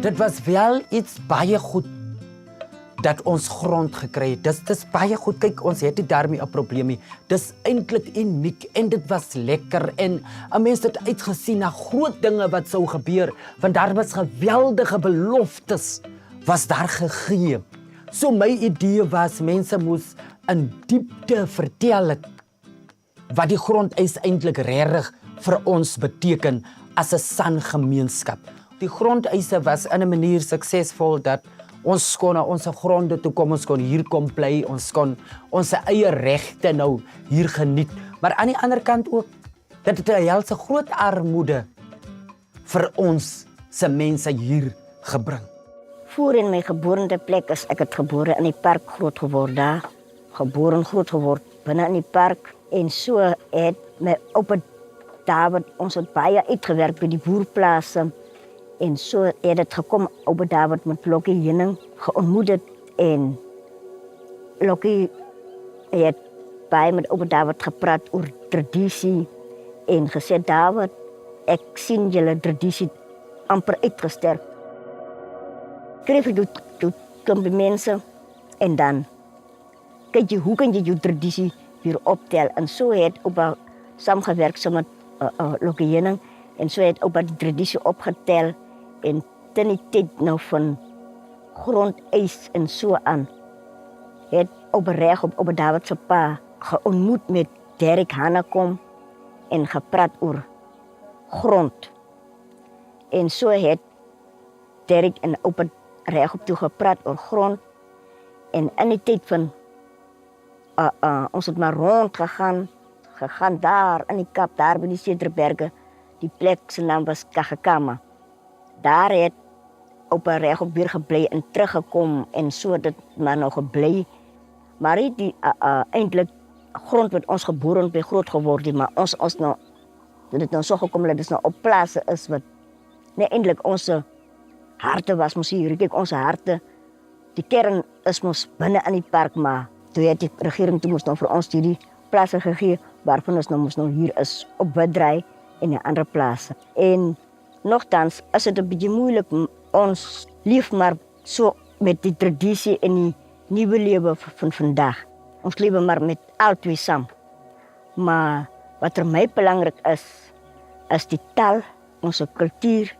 dit was wel iets baie goed dat ons grond gekry het. Dis baie goed. Kyk, ons het nie daarmee 'n probleem nie. Dis eintlik uniek en dit was lekker en 'n mens het uitgesien na groot dinge wat sou gebeur, want daar was geweldige beloftes was daar gegee. So my idee was mense moes in diepte vertel wat die grondeis eintlik regtig vir ons beteken as 'n San gemeenskap. Die grondeise was in 'n manier suksesvol dat ons kon na ons gronde toe kom, ons kon hier kom bly, ons kon ons eie regte nou hier geniet. Maar aan die ander kant ook, dat het 'n helse groot armoede vir ons se mense hier gebring. Voor in my geboorteplek is ek het gebore in die park groot geword daar. Gebore en groot geword binne in die park. En so het my oupa David ons het baie uitgewerk by die boerplase. En so het dit gekom, oupa David met Lokkie Henning geontmoet het. En Lokkie het baie met oupa David gepraat oor tradisie. En gesê, David, ek sien julle tradisie amper uitgesterk. Skryf jy toe mense en dan kyk jy, hoe kan jy jou tradisie weer optel? En so het oupa saamgewerk so met Lokkie Henning en so het oupa die tradisie opgetel en ten die tyd nou van grondeis en so aan het oupa reg op oupa David se pa geontmoet met Derek Hanekom en gepraat oor grond. En so het Derek en oupa reg op toe gepraat oor grond en in die tyd van ons het maar rond gegaan daar in die Kaap, daar by die Cederberge, die plek se naam was Kagekama. Daar het oupa reg op weer gebly en teruggekom en so dit maar nog gebly. Maar die eintlik grond wat ons gebore en by groot geword het, maar ons nou dit nou so gekom dat dit nou op plase is wat nie eintlik ons harte was mos hier, kyk ons harte, die kern is mos binne in die park, maar toe het die regering toe mos nou vir ons hierdie plase gegee, waarvan ons nou mos nou hier is, op Biddraai en die ander plase. En nogtans is dit 'n bietjie moeilik, ons leef maar so met die tradisie en die nuwe lewe van vandag. Ons lewe maar met albei saam. Maar wat vir my belangrik is die taal, ons kultuur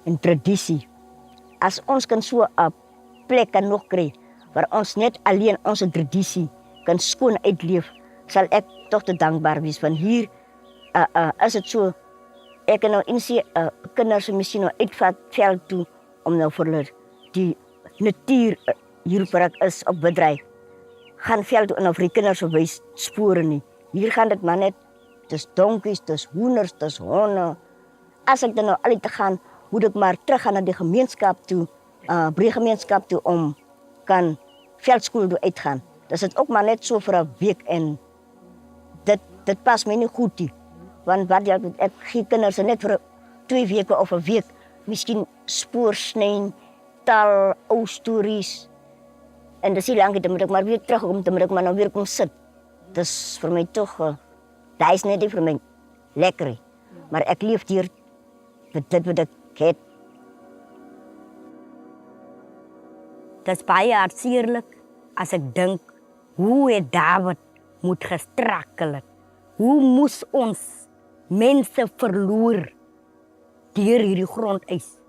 en tradisie. As ons kan so 'n plek kan nog kry, waar ons net alleen ons tradisie kan skoon uitleef, sal ek tog te dankbaar wees. Van hier is dit so, ek kan nou insien kinders miskien nou uitvat veld toe, om nou vir hulle die natuur hier waar ek is op Biddraai, gaan veld toe en nou vir die kinders wys spore nie. Hier gaan dit maar net, dis donkies, dis hoenders, dis honde. As ek dan nou al te gaan, moet ek maar terug gaan na die gemeenskap toe, breegemeenskap toe, om kan veldskool toe uitgaan. Dis dit ook maar net so vir 'n week en dit pas my nie goed nie. Want wat ek gee kinders net vir 2 weke of 'n week, miskien spoorsnyn, taal, ou stories. En dis nie lank, dan moet ek maar weer terugkom, dan moet ek maar nou weer kom sit. Dis vir my tog, dit is net nie vir my lekker nie. Maar ek leef hier met dit wat ek het. Dit is baie hartseerlik as ek dink, hoe het David moet gestrakel het. Hoe moes ons mense verloor deur hierdie grondeis.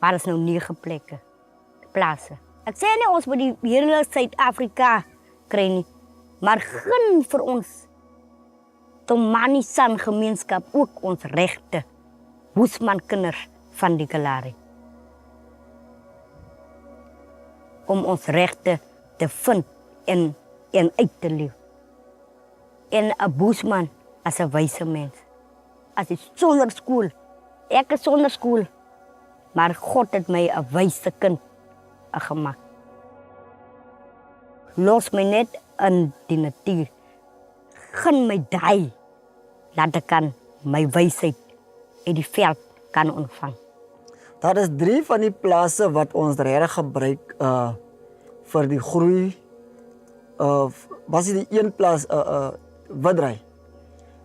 Maar is nou 9 plekke, plase. Ek sê nie ons moet die hele Suid-Afrika kry nie, maar gun vir ons Tomani San gemeenskap ook ons regte, Boesman kinders van die Kalahari. Om ons regte te vind en uit te leef. En 'n Boesman as 'n wyse mens. As hy sonder skool, ek is sonder skool, maar God het my 'n wyse kind gemaak. Los my net in die natuur. Gun my daai, dat ek kan my wysheid uit die veld kan ontvang. Daar is 3 van die plase wat ons regtig gebruik vir die groei. Was dit die een plaas, Biddraai,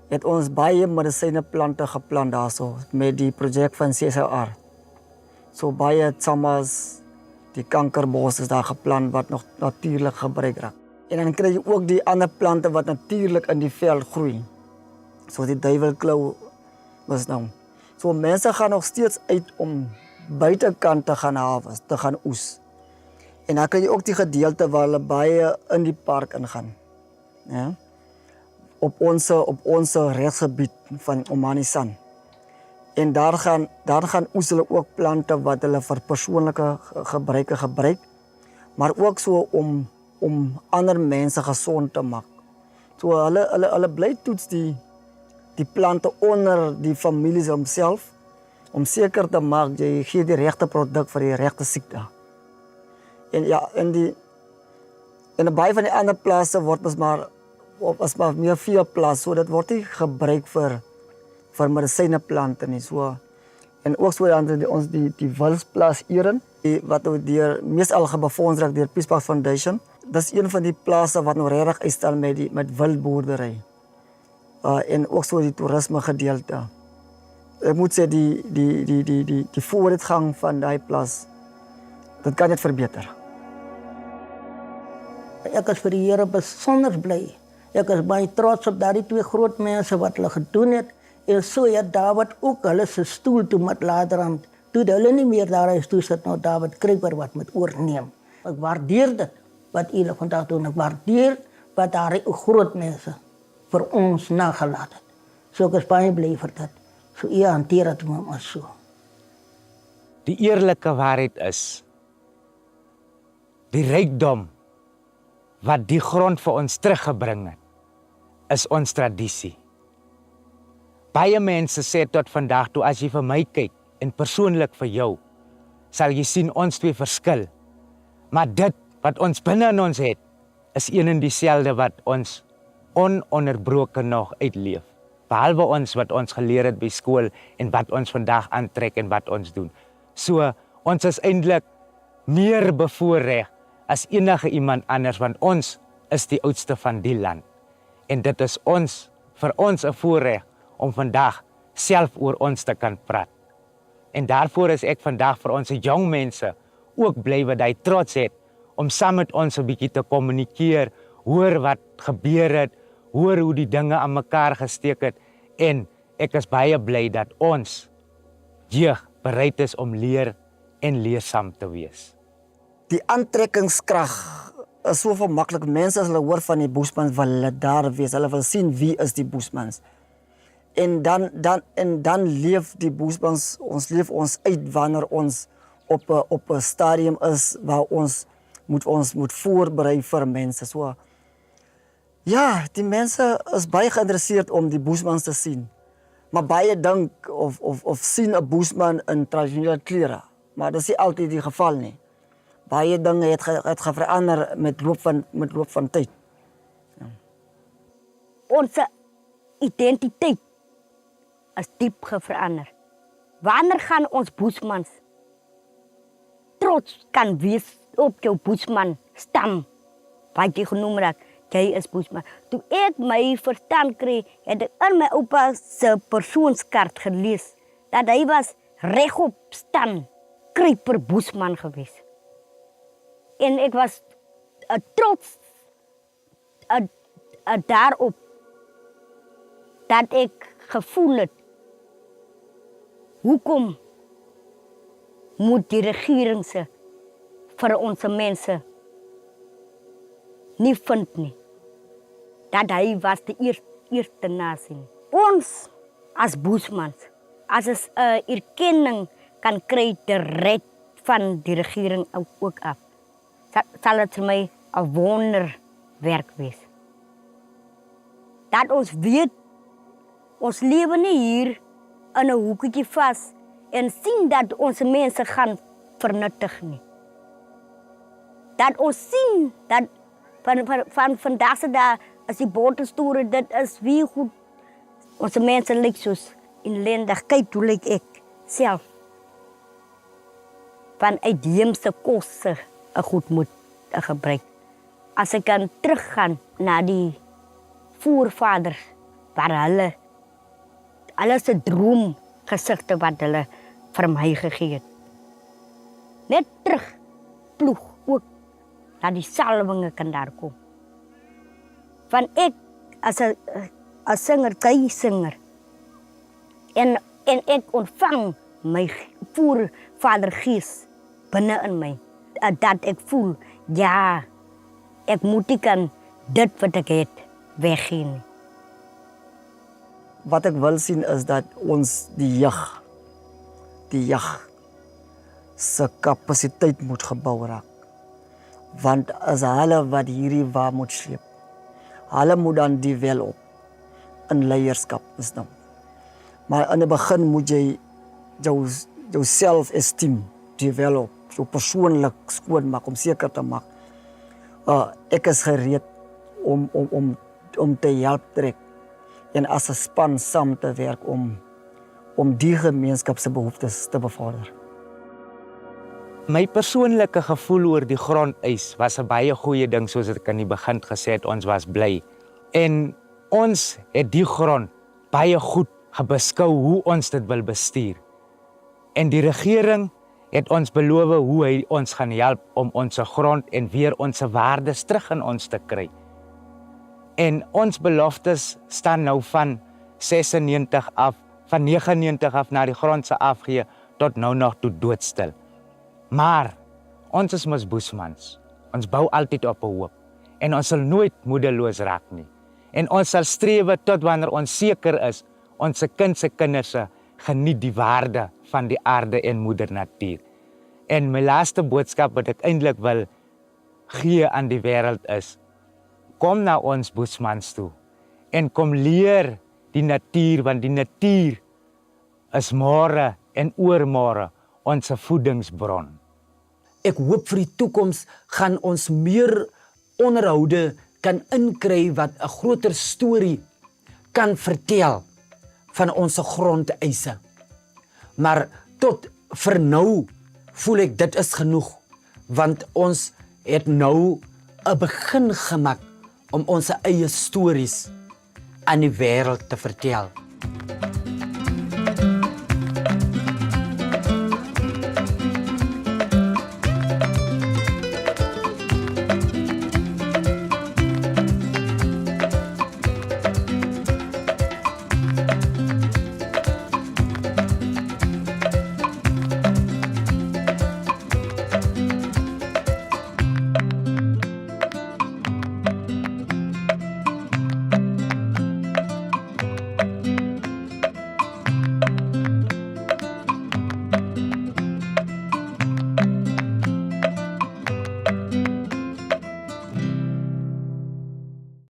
het ons baie medisyneplante geplant daarso met die projek van CSR. So baie tsammas, die kankerbos is daar geplant wat nog natuurlik gebruik raak. En dan kry jy ook die ander plante wat natuurlik in die veld groei. Soos die duiwelklou was nou. So mense gaan nog steeds uit om buitekant te gaan harvest, te gaan oes. En dan kry jy ook die gedeelte waar hulle baie in die park ingaan. Ja? Op onze rechtsgebied van Omanisan. En daar gaan oes hulle ook plante wat hulle vir persoonlike gebruike gebruik, maar ook so om ander mense gesond te maak. So hulle bly toets die plante onder die families homself, om seker te maak jy gee die regte produk vir die regte siekte. En ja, in baie van die ander plase word ons maar meer veeplaas, so dit word nie gebruik vir medisyneplante nie. So, en ook so dan ons die wilsplaas Eren, wat nou meestal gebefonds raak deur Peace Park Foundation. Dis een van die plase wat nou regtig uitstel met wildboerdery. En ook so die toerisme gedeelte. Ek moet sê die vooruitgang van daai plaas, dit kan net verbeter. Ek is vir die Here besonder bly. Ek is baie trots op daardie twee groot mense wat hulle gedoen het. En so het David ook hulle se stoel toe met laterand. Toe hulle nie meer daar is, toe sit nou David Kruiper wat met oorneem. Ek waardeer dit wat hulle vandag doen. Ek waardeer wat daardie groot mense vir ons nagelaat het. So ek is baie bly vir dit. So hanteer dit maar so. Die eerlike waarheid is, die rykdom wat die grond vir ons teruggebring het, is ons tradisie. Baie mense sê tot vandag toe, as jy vir my kyk, en persoonlik vir jou, sal jy sien ons twee verskil. Maar dit wat ons binne in ons het, is een en dieselfde wat ons ononderbroken nog uitleef. Behalwe ons wat ons geleer het by skool en wat ons vandag aantrek en wat ons doen. So, ons is eintlik meer bevoorreg as enige iemand anders, want ons is die oudste van die land. En dit is vir ons 'n voorreg om vandag self oor ons te kan praat. En daarvoor is ek vandag vir ons jong mense ook bly wat hy trots het om saam met ons 'n bietjie te kommunikeer, hoor wat gebeur het, hoor hoe die dinge aan mekaar gesteek het, en ek is baie bly dat ons jeug bereid is om leer en leersaam te wees. Die aantrekkingskrag is so vermaklik. Mense as hulle hoor van die Bushmans wil hulle daar wees. Hulle wil sien wie is die Bushmans. En dan leef die Bushmans, ons leef ons uit wanneer ons op 'n stadium is waar ons moet voorberei vir mense. So ja, die mense is baie geïnteresseerd om die Bushmans te sien. Maar baie dink of sien 'n Bushman in tradisionele klere. Maar dit is nie altyd die geval nie. Baie dinge het verander met loop van tyd. Ja. Onze identiteit is diep verander. Wanneer gaan ons Bushmans trots kan wees op jou Bushman stam? Wat jy genoem het, jy is Bushman. Toe ek my verstand kry, het ek in my oupa se persoonskaart gelees dat hy was regop stam Kruiper Bushman gewees. En ek was trots daarop dat ek gevoel het, hoekom moet die regering se vir ons mense nie vind nie, dat hy was die eerste nasie. Ons as Bushmans, as ons 'n erkenning kan kry direk van die regering ook af, sal dit vir my 'n wonderwerk wees. Dat ons weet, ons lewe nie hier in 'n hoekietjie vas en sien dat ons mense gaan vernuttig nie. Dat ons sien dat van vandag se dae as die botestore, dit is wie goed ons mense lyk soos inlendig. Kyk hoe lyk ek self. Van uitheemse kosse 'n goed moet gebruik. As ek kan teruggaan na die voorvaders waar hulle se droom gesigte wat hulle vir my gegee het. net terug ploeg ook, dat die salwinge kan daar kom. Van ek, as singer, singer, en ek ontvang my Vader Gees binne in my, dat ek voel, ja, ek moet nie kan dit wat ek het weggee nie. Wat ek wil sien is dat ons die jag se kapasiteit moet gebou raak. Want as hulle wat hierdie waar moet sleep, hulle moet dan develop in leierskap is dan. Maar in die begin moet jy jou self-esteem develop, jou persoonlik skoon maak om seker te maak. Ek is gereed om te help trek en as 'n span saam te werk om die gemeenskap se behoeftes te bevorder. My persoonlike gevoel oor die grondeis was 'n baie goeie ding, soos ek aan die begin gesê het, ons was bly. En ons het die grond baie goed gebeskou hoe ons dit wil bestuur. En die regering het ons beloof hoe hy ons gaan help om ons grond en weer ons waardes terug in ons te kry. En ons beloftes staan nou van 96 af, van 99 af na die grond se afgee tot nou nog toe doodstil. Maar ons is mos Boesmans. Ons bou altyd op 'n hoop en ons sal nooit moedeloos raak nie. En ons sal streef tot wanneer ons seker is ons se kinders geniet die waarde van die aarde en moeder natuur. En my laaste boodskap wat ek eintlik wil gee aan die wêreld is: kom na ons Boesmans toe en kom leer die natuur, want die natuur is môre en oormôre ons voedingsbron. Ek hoop vir die toekoms gaan ons meer onderhoude kan inkry wat 'n groter storie kan vertel van ons grondeise. Maar tot vir nou voel ek dit is genoeg, want ons het nou 'n begin gemaak om ons eie stories aan die wêreld te vertel.